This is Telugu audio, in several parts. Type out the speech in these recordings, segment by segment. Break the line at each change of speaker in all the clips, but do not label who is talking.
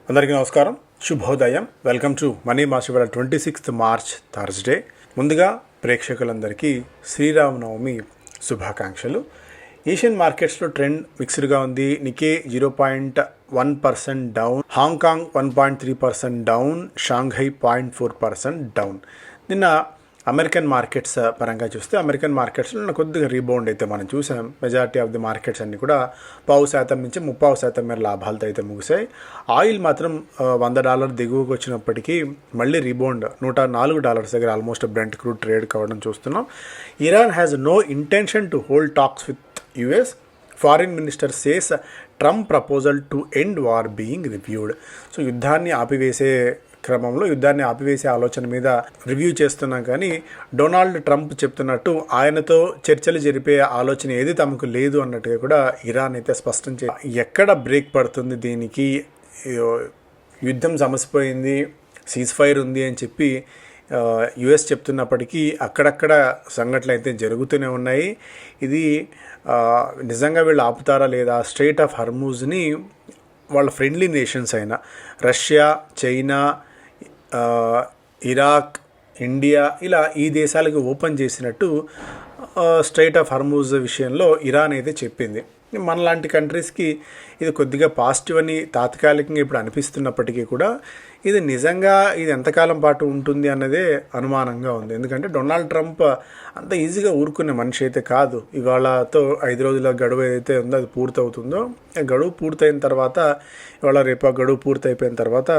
అందరికీ నమస్కారం, శుభోదయం. Welcome to money master. 26th March Thursday. ముందుగా ప్రేక్షకులందరికీ శ్రీరామనవమి శుభాకాంక్షలు. ఏషియన్ మార్కెట్స్లో ట్రెండ్ మిక్స్డ్గా ఉంది. నికే 0.1% down, Hong Kong 1.3% down, Shanghai 0.4% down. నిన్న అమెరికన్ మార్కెట్స్ పరంగా చూస్తే అమెరికన్ మార్కెట్స్లో కొద్దిగా రీబౌండ్ అయితే మనం చూసాం. మెజారిటీ ఆఫ్ ది మార్కెట్స్ అన్నీ కూడా 0.5% నుంచి 30% మేర లాభాలతో అయితే ముగిశాయి. ఆయిల్ మాత్రం $100 దిగువకు వచ్చినప్పటికీ మళ్ళీ రీబౌండ్ $104 దగ్గర ఆల్మోస్ట్ బ్రెంట్ క్రూడ్ ట్రేడ్ కావడం చూస్తున్నాం. Iran has no intention to hold talks with US. Foreign minister says Trump proposal to end war being reviewed. So యుద్ధాన్ని ఆపివేసే ఆలోచన మీద రివ్యూ చేస్తున్నాం, కానీ డొనాల్డ్ ట్రంప్ చెప్తున్నట్టు ఆయనతో చర్చలు జరిపే ఆలోచన ఏది తమకు లేదు అన్నట్టుగా కూడా ఇరాన్ అయితే స్పష్టం ఎక్కడ బ్రేక్ పడుతుంది, దీనికి యుద్ధం సమసిపోయింది, సీజ్ ఫైర్ ఉంది అని చెప్పి యుఎస్ చెప్తున్నప్పటికీ అక్కడక్కడ సంఘటనలు అయితే జరుగుతూనే ఉన్నాయి. ఇది నిజంగా వీళ్ళు ఆపుతారా లేదా? స్ట్రెయిట్ ఆఫ్ హర్మూజ్ని వాళ్ళ ఫ్రెండ్లీ నేషన్స్ అయిన రష్యా, చైనా, ఇరాక్, ఇండియా ఇలా ఈ దేశాలకు ఓపెన్ చేసినట్టు స్ట్రెయిట్ ఆఫ్ హర్మూజ్ విషయంలో ఇరాన్ అయితే చెప్పింది. మనలాంటి కంట్రీస్కి ఇది కొద్దిగా పాజిటివ్ అని తాత్కాలికంగా ఇప్పుడు అనిపిస్తున్నప్పటికీ కూడా ఇది నిజంగా ఇది ఎంతకాలం పాటు ఉంటుంది అన్నదే అనుమానంగా ఉంది. ఎందుకంటే డొనాల్డ్ ట్రంప్ అంత ఈజీగా ఊరుకునే మనిషి అయితే కాదు. ఇవాళతో 5 రోజుల గడువు ఏదైతే ఉందో అది పూర్తవుతుందో, గడువు పూర్తయిన తర్వాత రేపు ఆ గడువు పూర్తయిపోయిన తర్వాత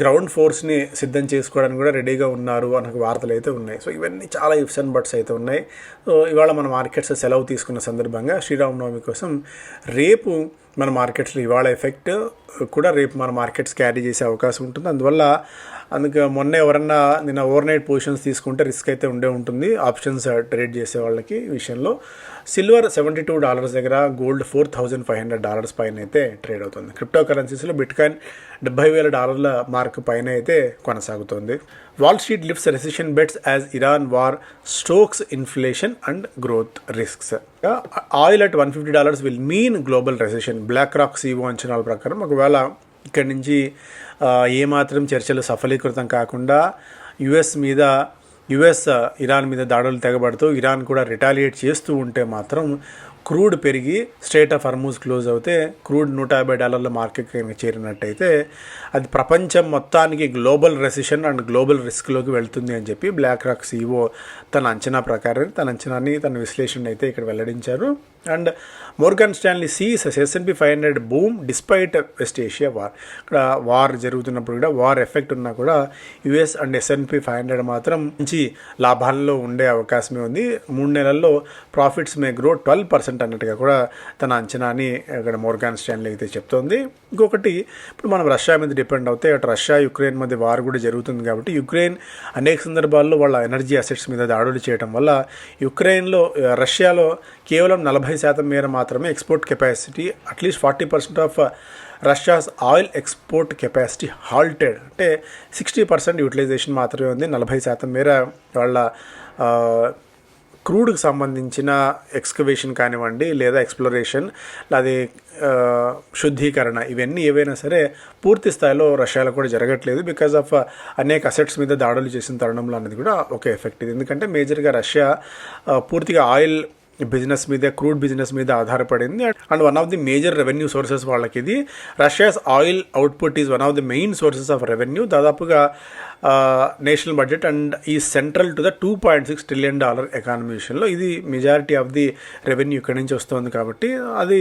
గ్రౌండ్ ఫోర్స్ని సిద్ధం చేసుకోవడానికి కూడా రెడీగా ఉన్నారు అన్న వార్తలు అయితే ఉన్నాయి. సో ఇవన్నీ చాలా ఇఫ్స్ అండ్ బట్స్ అయితే ఉన్నాయి. సో ఇవాళ మన మార్కెట్స్ సెలవు తీసుకున్న సందర్భంగా శ్రీరామనవమి కోసం రేపు మన మార్కెట్స్లో ఇవాళ ఎఫెక్ట్ కూడా రేపు మన మార్కెట్స్ క్యారీ చేసే అవకాశం ఉంటుంది. అందుకే మొన్న ఎవరన్నా నిన్న ఓవర్ నైట్ పొజిషన్స్ తీసుకుంటే రిస్క్ అయితే ఉంటుంది ఆప్షన్స్ ట్రేడ్ చేసే వాళ్ళకి. ఈ విషయంలో సిల్వర్ $72 దగ్గర, గోల్డ్ $4,500 పైన అయితే ట్రేడ్ అవుతుంది. క్రిప్టో కరెన్సీస్లో బిట్కాయిన్ $70,000 మార్క్ పైన అయితే కొనసాగుతుంది. Wall Street lifts recession bets as Iran war stokes inflation and growth risks. Oil at $150 will mean global recession. BlackRock CEO అంచనాల ప్రకారం ఒకవేళ ఇక్కడి నుంచి ఏమాత్రం చర్చలు సఫలీకృతం కాకుండా యుఎస్ ఇరాన్ మీద దాడులు తెగబడుతూ ఇరాన్ కూడా రిటాలియేట్ చేస్తూ ఉంటే మాత్రం క్రూడ్ పెరిగి స్ట్రెయిట్ ఆఫ్ హర్మూజ్ క్లోజ్ అవుతే క్రూడ్ $150 మార్కెట్కి చేరినట్టయితే అది ప్రపంచం మొత్తానికి గ్లోబల్ రెసిషన్ అండ్ గ్లోబల్ రిస్క్లోకి వెళ్తుంది అని చెప్పి బ్లాక్ రాక్ సిఇఓ తన అంచనాని తన విశ్లేషణ అయితే ఇక్కడ వెల్లడించారు. And Morgan Stanley sees S&P 500 boom despite West Asia war. ఇక్కడ వార్ జరుగుతున్నప్పుడు కూడా, వార్ ఎఫెక్ట్ ఉన్నా కూడా యుఎస్ అండ్ S&P 500 మాత్రం మంచి లాభాల్లో ఉండే అవకాశమే ఉంది. 3 నెలల్లో ప్రాఫిట్స్ మే గ్రో 12% అన్నట్టుగా కూడా తన అంచనాని ఇక్కడ మోర్గాన్ స్టాన్లీ అయితే చెప్తోంది. ఇంకొకటి, ఇప్పుడు మనం రష్యా మీద డిపెండ్ అవుతే అటు రష్యా యుక్రెయిన్ మధ్య వార్ కూడా జరుగుతుంది కాబట్టి యుక్రెయిన్ అనేక సందర్భాల్లో వాళ్ళ ఎనర్జీ అసెట్స్ మీద దాడులు చేయడం వల్ల రష్యాలో కేవలం 40% మేర మాత్రమే export capacity, at least 40% of Russia's oil export capacity halted. అంటే 60% యూటిలైజేషన్ మాత్రమే ఉంది. 40% మేర వాళ్ళ క్రూడ్కి సంబంధించిన ఎక్స్కవేషన్ కానివ్వండి, లేదా ఎక్స్ప్లోరేషన్, లేదా శుద్ధీకరణ, ఇవన్నీ ఏవైనా సరే పూర్తి స్థాయిలో రష్యాలో కూడా జరగట్లేదు. బికాజ్ ఆఫ్ అనేక అసెట్స్ మీద దాడులు చేసిన తరుణంలో అనేది కూడా ఒక ఎఫెక్ట్ ఇది. ఎందుకంటే మేజర్గా రష్యా పూర్తిగా ఆయిల్ బిజినెస్ మీద, క్రూడ్ బిజినెస్ మీద ఆధారపడింది. And one of the major revenue sources వాళ్ళకి ఇది. Russia's oil output is one of the main sources of revenue. దాదాపుగా నేషనల్ బడ్జెట్ అండ్ ఈ central to the $2.6 trillion economy విషయంలో ఇది మెజారిటీ ఆఫ్ ది రెవెన్యూ ఇక్కడి నుంచి వస్తుంది. కాబట్టి అది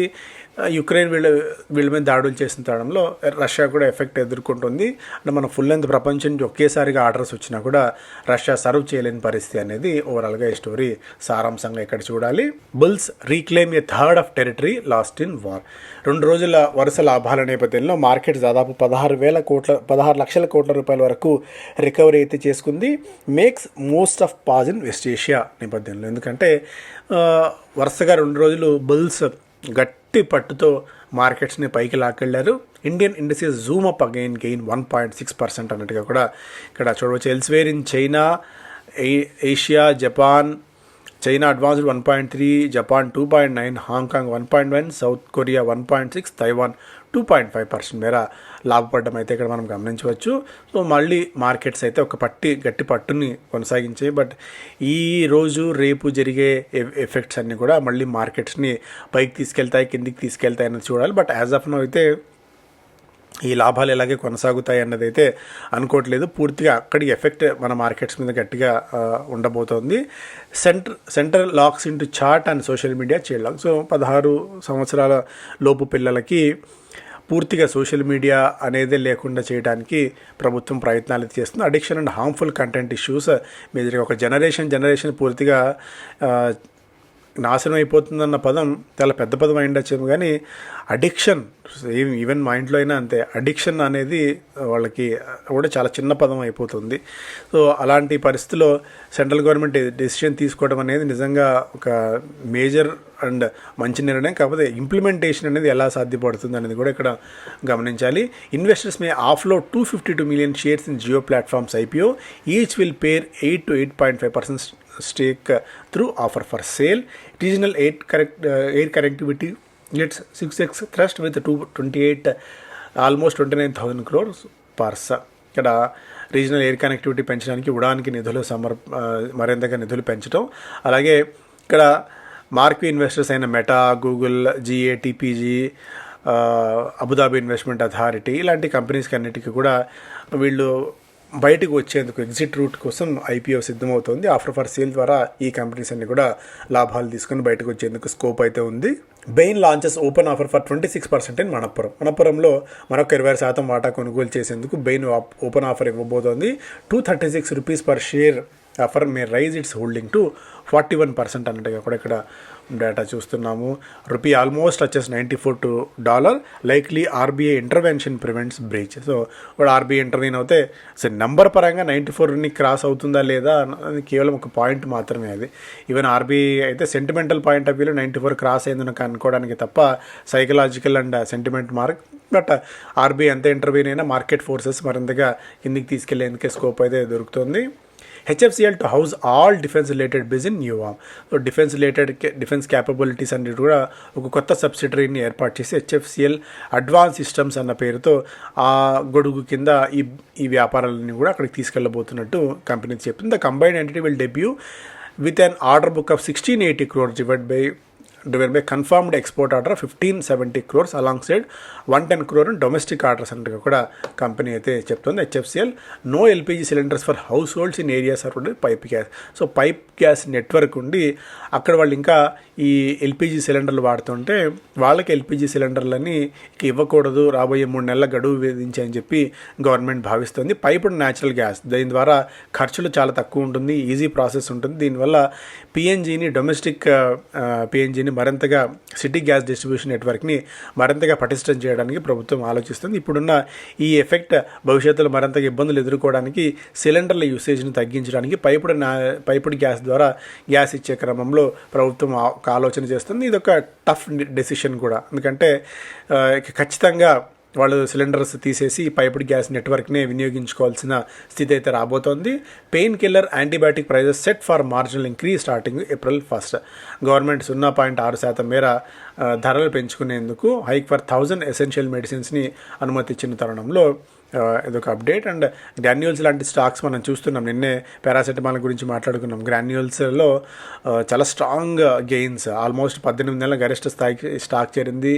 యుక్రెయిన్ వీళ్ళ మీద దాడులు చేసిన తరుణంలో రష్యా కూడా ఎఫెక్ట్ ఎదుర్కొంటుంది. అంటే మన ఫుల్ లెంత్ ప్రపంచం నుంచి ఒకేసారిగా ఆర్డర్స్ వచ్చినా కూడా రష్యా సర్వ్ చేయలేని పరిస్థితి అనేది ఓవరాల్గా ఈ స్టోరీ సారాంశంగా ఇక్కడ చూడాలి. Bulls reclaim A third of territory last in war. 2 రోజుల వరుస లాభాల నేపథ్యంలో మార్కెట్ దాదాపు 16 లక్షల కోట్ల రూపాయల వరకు రికవరీ అయితే చేసుకుంది. Makes most of pause in west Asia నేపథ్యంలో. ఎందుకంటే వరుసగా 2 రోజులు బుల్స్ గట్టి పట్టుతో మార్కెట్స్ని పైకి లాక్కెళ్లారు. Indian industries zoom up again gain 1.6% అన్నట్టుగా కూడా ఇక్కడ చూడవచ్చు. Elsewhere in China, Asia, Japan, China advanced 1.3, Japan 2.9, Hong Kong 1.1, South Korea 1.6, Taiwan 2.5% మేర లాభపడడం అయితే ఇక్కడ మనం గమనించవచ్చు. సో మళ్ళీ మార్కెట్స్ అయితే ఒక గట్టి పట్టుని కొనసాగించాయి. బట్ ఈ రోజు రేపు జరిగే ఎఫెక్ట్స్ అన్నీ కూడా మళ్ళీ మార్కెట్స్ని పైకి తీసుకెళ్తాయి, కిందికి తీసుకెళ్తాయి అన్నది చూడాలి. బట్ యాజ్ ఆఫ్ నౌ అయితే ఈ లాభాలు ఎలాగే కొనసాగుతాయి అన్నది అయితే అనుకోవట్లేదు. పూర్తిగా అక్కడి ఎఫెక్ట్ మన మార్కెట్స్ మీద గట్టిగా ఉండబోతోంది. Centre locks into chat and social media child lock. So 16 సంవత్సరాల లోపు పిల్లలకి పూర్తిగా సోషల్ మీడియా అనేదే లేకుండా చేయడానికి ప్రభుత్వం ప్రయత్నాలు చేస్తుంది. Addiction and harmful content issues మేజర్గా ఒక జనరేషన్ పూర్తిగా నాశనం అయిపోతుందన్న పదం చాలా పెద్ద పదం అయిండొచ్చేమో, కానీ అడిక్షన్ ఈవెన్ మా ఇంట్లో అయినా అంతే, అడిక్షన్ అనేది వాళ్ళకి కూడా చాలా చిన్న పదం అయిపోతుంది. సో అలాంటి పరిస్థితుల్లో సెంట్రల్ గవర్నమెంట్ డెసిషన్ తీసుకోవడం అనేది నిజంగా ఒక మేజర్ అండ్ మంచి నిర్ణయం. కాకపోతే ఇంప్లిమెంటేషన్ అనేది ఎలా సాధ్యపడుతుంది అనేది కూడా ఇక్కడ గమనించాలి. Investors may offload 252 million shares in Jio platforms IPO. Each will pare 8 to 8.5% stake through offer for sale. Regional air connectivity gets 6x thrust with 228 almost 29,000 crores pars. ఇక్కడ రీజనల్ ఎయిర్ కనెక్టివిటీ పెంచడానికి ఉడాన్కి నిధులు మరింతగా నిధులు పెంచడం, అలాగే ఇక్కడ మార్క్వీ ఇన్వెస్టర్స్ అయిన meta, Google, GATPG, Abu Dhabi investment authority ఇలాంటి కంపెనీస్కి అన్నిటికీ కూడా వీళ్ళు బయటకు వచ్చేందుకు ఎగ్జిట్ రూట్ కోసం IPO సిద్ధమవుతుంది. ఆఫర్ ఫర్ సేల్ ద్వారా ఈ కంపెనీస్ అన్ని కూడా లాభాలు తీసుకొని బయటకు వచ్చేందుకు స్కోప్ అయితే ఉంది. Bain launches open offer for 26% in మనప్పురంలో మరొక 20% వాటా కొనుగోలు చేసేందుకు బెయిన్ ఓపెన్ ఆఫర్ ఇవ్వబోతోంది. 236 rupees per share offer may raise its holding to 41% అన్నట్టుగా కూడా ఇక్కడ డేటా చూస్తున్నాము. రూపీ ఆల్మోస్ట్ వచ్చేసి $94 likely RBI intervention prevents breach. So ఇప్పుడు RBI ఇంటర్వ్యూన్ అవుతే సో నెంబర్ పరంగా 94ని క్రాస్ అవుతుందా లేదా అది కేవలం ఒక పాయింట్ మాత్రమే. అది ఈవెన్ RBI అయితే సెంటిమెంటల్ పాయింట్ ఆఫ్ వ్యూలో 94 క్రాస్ అయిందని అనుకోవడానికి తప్ప psychological and sentiment mark. But RBI ఎంత ఇంటర్వ్యూన్ అయినా మార్కెట్ ఫోర్సెస్ మరింతగా కిందికి తీసుకెళ్లేందుకే స్కోప్ అయితే దొరుకుతుంది. HFCL to house all defense related bids in new arm. So defence capabilities అన్నిటి కూడా ఒక కొత్త సబ్సిడరీని ఏర్పాటు చేసి HFCL అడ్వాన్స్ సిస్టమ్స్ అన్న పేరుతో ఆ గొడుగు కింద ఈ వ్యాపారాలన్నీ కూడా అక్కడికి తీసుకెళ్లబోతున్నట్టు కంపెనీ చెప్తుంది. The combined entity will debut with an order book of 1680 crores driven by confirmed export order of 1570 crores alongside 110 crore in domestic orders అంటే కూడా కంపెనీ అయితే చెప్తుంది. HFCL no LPG cylinders for households in areas are pipe gas. So pipe gas network ఉండి అక్కడ వాళ్ళు ఇంకా ఈ LPG సిలిండర్లు వాడుతుంటే వాళ్ళకి LPG సిలిండర్లని ఇవ్వకూడదు, రాబోయే 3 నెలల గడువు విధించని చెప్పి గవర్నమెంట్ భావిస్తుంది. పైప్డ్ న్యాచురల్ గ్యాస్, దీని ద్వారా ఖర్చులు చాలా తక్కువ ఉంటుంది, ఈజీ ప్రాసెస్ ఉంటుంది. దీనివల్ల PNGని డొమెస్టిక్ PNGని మరింతగా సిటీ గ్యాస్ డిస్ట్రిబ్యూషన్ నెట్వర్క్ని మరింతగా పటిష్టం చేయడానికి ప్రభుత్వం ఆలోచిస్తుంది. ఇప్పుడున్న ఈ ఎఫెక్ట్ భవిష్యత్తులో మరింతగా ఇబ్బందులు ఎదుర్కోవడానికి సిలిండర్ల యూసేజ్ని తగ్గించడానికి పైపుడ్ గ్యాస్ ద్వారా గ్యాస్ ఇచ్చే క్రమంలో ప్రభుత్వం ఒక ఆలోచన చేస్తుంది. ఇది ఒక టఫ్ డెసిషన్ కూడా, ఎందుకంటే ఖచ్చితంగా వాళ్ళు సిలిండర్స్ తీసేసి పైపుడ్ గ్యాస్ నెట్వర్క్నే వినియోగించుకోవాల్సిన స్థితి అయితే రాబోతోంది. Painkiller antibiotic prices set for marginal increase starting April 1st. Government 0.6% మేర ధరలు పెంచుకునేందుకు హైక్ ఫర్ 1000 ఎసెన్షియల్ మెడిసిన్స్ని అనుమతి ఇచ్చిన తరుణంలో ఇదొక అప్డేట్. అండ్ గ్రాన్యూల్స్ లాంటి స్టాక్స్ మనం చూస్తున్నాం. నిన్నే పారాసెటమాల్ గురించి మాట్లాడుకున్నాం. గ్రాన్యూల్స్లో చాలా స్ట్రాంగ్ గెయిన్స్, ఆల్మోస్ట్ 18 నెలల గరిష్ట స్థాయికి స్టాక్ చేరింది.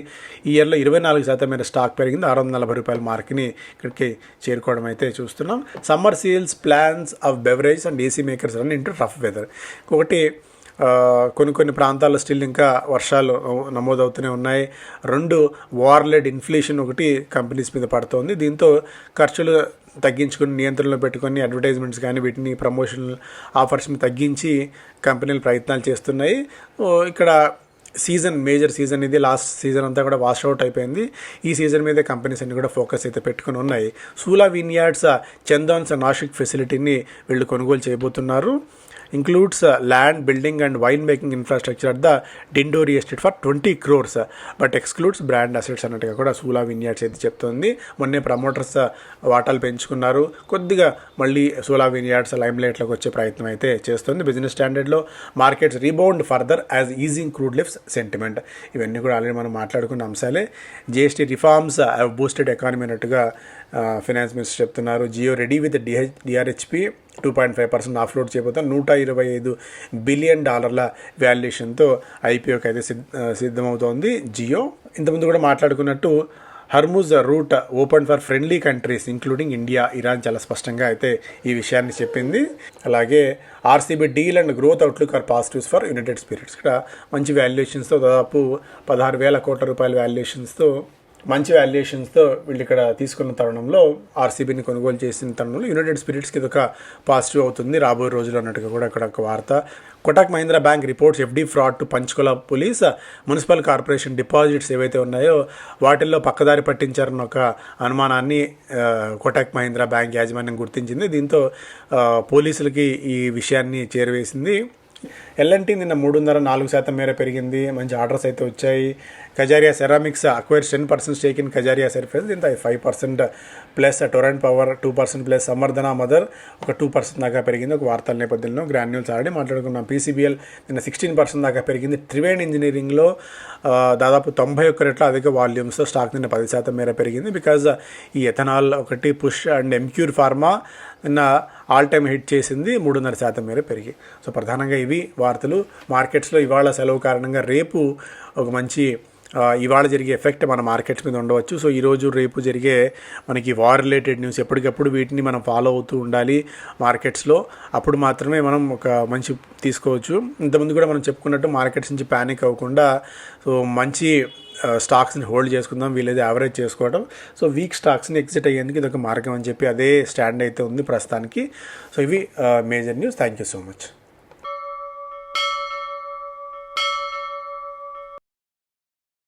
ఈ ఇయర్లో 24% మేర స్టాక్ పెరిగింది. $640 మార్క్ని ఇక్కడికి చేరుకోవడం అయితే చూస్తున్నాం. Summer sales plans of beverage and AC makers run into rough weather. ఒకటి కొన్ని ప్రాంతాల్లో స్టిల్ ఇంకా వర్షాలు నమోదవుతూనే ఉన్నాయి. 2 వార్-లెడ్ ఇన్ఫ్లేషన్ ఒకటి కంపెనీస్ మీద పడుతోంది. దీంతో ఖర్చులు తగ్గించుకుని నియంత్రణలో పెట్టుకొని అడ్వర్టైజ్మెంట్స్ కానీ వీటిని ప్రమోషనల్ ఆఫర్స్ని తగ్గించి కంపెనీలు ప్రయత్నాలు చేస్తున్నాయి. ఇక్కడ మేజర్ సీజన్ ఇది. లాస్ట్ సీజన్ అంతా కూడా వాష్ అవుట్ అయిపోయింది. ఈ సీజన్ మీదే కంపెనీస్ అన్ని కూడా ఫోకస్ అయితే పెట్టుకుని ఉన్నాయి. సూలా విన్యార్డ్స్ చందాన్స్ నాసిక్ ఫెసిలిటీని వీళ్ళు కొనుగోలు చేయబోతున్నారు. includes land, building and wine making infrastructure at the Dindori estate for 20 crores, but excludes brand assets అన్నట్టుగా కూడా సూలా విన్యార్డ్స్ అయితే చెప్తోంది. మొన్నే ప్రమోటర్స్ వాటాలు పెంచుకున్నారు, కొద్దిగా మళ్ళీ సూలా విన్యార్డ్స్ లైమ్లైట్లోకి వచ్చే ప్రయత్నం అయితే చేస్తుంది. బిజినెస్ స్టాండర్డ్లో markets rebound further as easing crude lifts sentiment. ఇవన్నీ కూడా ఆల్రెడీ మనం మాట్లాడుకున్న అంశాలే. GST reforms have boosted economy అన్నట్టుగా ఫైనాన్స్ మినిస్టర్ చెప్తున్నారు. Jio ready with DRHP 2.5% offload చేయబోతాం. $125 బిలియన్ వాల్యుయేషన్తో ఐపీఓకి అయితే సిద్ధమవుతోంది జియో. ఇంతకుముందు కూడా మాట్లాడుకున్నట్టు Hormuz route open for friendly countries including India, Iran చాలా స్పష్టంగా అయితే ఈ విషయాన్ని చెప్పింది. అలాగే RCB deal and growth outlook are positives for United spirits. ఇక్కడ మంచి వాల్యుయేషన్స్తో దాదాపు 16,000 కోట్ల రూపాయల మంచి వాల్యుయేషన్స్తో వీళ్ళు ఇక్కడ తీసుకున్న తరుణంలో, ఆర్సీబీని కొనుగోలు చేసిన తరుణంలో యునైటెడ్ స్పిరిట్స్కి ఇది ఒక పాజిటివ్ అవుతుంది రాబోయే రోజులు అన్నట్టుగా కూడా ఇక్కడ ఒక వార్త. Kotak Mahindra bank reports FD fraud to Panchkula police. Municipal corporation deposits ఏవైతే ఉన్నాయో వాటిల్లో పక్కదారి పట్టించారన్న ఒక అనుమానాన్ని కోటక్ మహీంద్రా బ్యాంక్ యాజమాన్యం గుర్తించింది. దీంతో పోలీసులకి ఈ విషయాన్ని చేరవేసింది. ఎల్ఎన్టీ నిన్న 3.4% మేర పెరిగింది. మంచి ఆర్డర్స్ అయితే వచ్చాయి. Kajaria Ceramics acquires 10% stake in Kajaria Surface, దీంతో 5% ప్లస్ టొరెంట్ పవర్ 2% ప్లస్ సమర్థన మదర్ ఒక 2% దాకా పెరిగింది. ఒక వార్తల నేపథ్యంలో గ్రాన్యూల్స్ ఆల్రెడీ మాట్లాడుకున్నాం. పీసీబీఎల్ నిన్న 16% దాకా పెరిగింది. ట్రివేన్ ఇంజనీరింగ్లో దాదాపు 91 రెట్ల అధిక వాల్యూమ్స్తో స్టాక్ నిన్న 10% మేర పెరిగింది. బికాజ్ ఈ ఎథనాల్ ఒకటి పుష్ అండ్ ఎంక్యూర్ ఫార్మా నిన్న ఆల్ టైమ్ హిట్ చేసింది, 3.5% మేర పెరిగి. సో ప్రధానంగా ఇవి వార్తలు. మార్కెట్స్లో ఇవాళ సెలవు కారణంగా రేపు ఒక మంచి ఇవాళ జరిగే ఎఫెక్ట్ మన మార్కెట్స్ మీద ఉండవచ్చు. సో ఈరోజు రేపు జరిగే మనకి వార్ రిలేటెడ్ న్యూస్ ఎప్పటికప్పుడు వీటిని మనం ఫాలో అవుతూ ఉండాలి మార్కెట్స్లో. అప్పుడు మాత్రమే మనం ఒక మంచి తీసుకోవచ్చు. ఇంతకుముందు కూడా మనం చెప్పుకున్నట్టు మార్కెట్స్ నుంచి ప్యానిక్ అవ్వకుండా సో మంచి స్టాక్స్ని హోల్డ్ చేసుకుందాం, వీళ్ళేది యావరేజ్ చేసుకోవడం. సో వీక్ స్టాక్స్ని ఎగ్జిట్ అయ్యేందుకు ఇది ఒక మార్గం అని చెప్పి అదే స్టాండ్ అయితే ఉంది ప్రస్తుతానికి. సో ఇవి major news. Thank you so much.